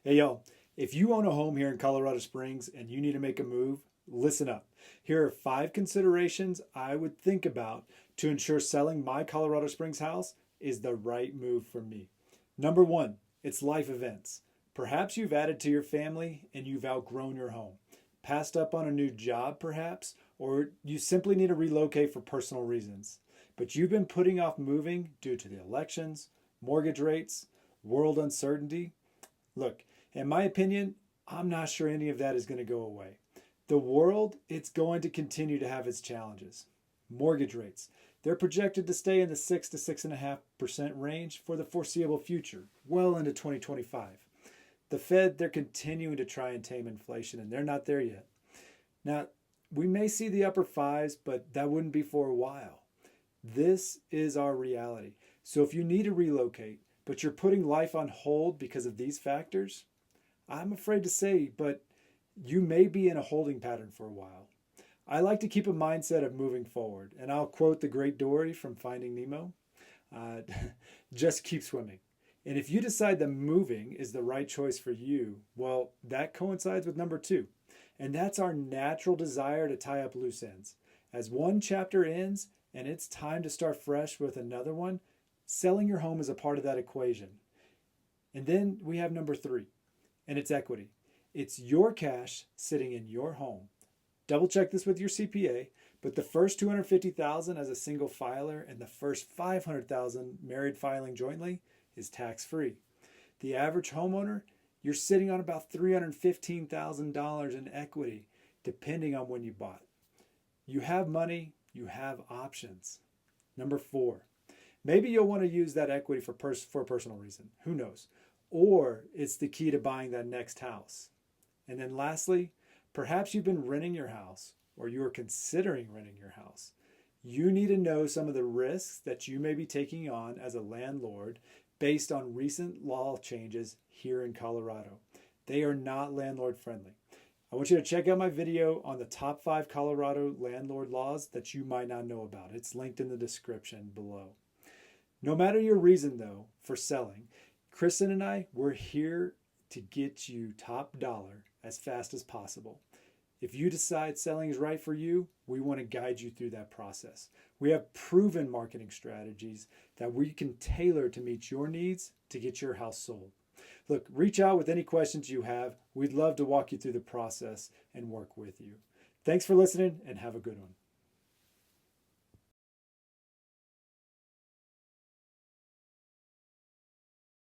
Hey, y'all, if you own a home here in Colorado Springs and you need to make a move, listen up. Here are 5 considerations I would think about to ensure selling my Colorado Springs house is the right move for me. Number one, it's life events. Perhaps you've added to your family and you've outgrown your home, passed up on a new job, perhaps, or you simply need to relocate for personal reasons. But you've been putting off moving due to the elections, mortgage rates, world uncertainty. Look, in my opinion, I'm not sure any of that is going to go away. The world, it's going to continue to have its challenges. Mortgage rates, they're projected to stay in the 6 to 6.5% range for the foreseeable future, well into 2025. The Fed, they're continuing to try and tame inflation, and they're not there yet. Now, we may see the upper fives, but that wouldn't be for a while. This is our reality. So if you need to relocate, but you're putting life on hold because of these factors, I'm afraid to say, but you may be in a holding pattern for a while. I like to keep a mindset of moving forward, and I'll quote the great Dory from Finding Nemo, uh, just keep swimming. And if you decide that moving is the right choice for you, well, that coincides with number two. And that's our natural desire to tie up loose ends. As one chapter ends and it's time to start fresh with another one, selling your home is a part of that equation. And then we have number three, and it's equity. It's your cash sitting in your home. Double check this with your CPA, but the first $250,000 as a single filer and the first $500,000 married filing jointly is tax-free. The average homeowner, you're sitting on about $315,000 in equity, depending on when you bought. You have money, you have options. Number four, maybe you'll want to use that equity for a personal reason. Who knows? Or it's the key to buying that next house. And then lastly, perhaps you've been renting your house or you are considering renting your house. You need to know some of the risks that you may be taking on as a landlord based on recent law changes here in Colorado. They are not landlord friendly. I want you to check out my video on the top 5 Colorado landlord laws that you might not know about. It's linked in the description below. No matter your reason, though, for selling, Kristen and I, we're here to get you top dollar as fast as possible. If you decide selling is right for you, we want to guide you through that process. We have proven marketing strategies that we can tailor to meet your needs to get your house sold. Look, reach out with any questions you have. We'd love to walk you through the process and work with you. Thanks for listening and have a good one.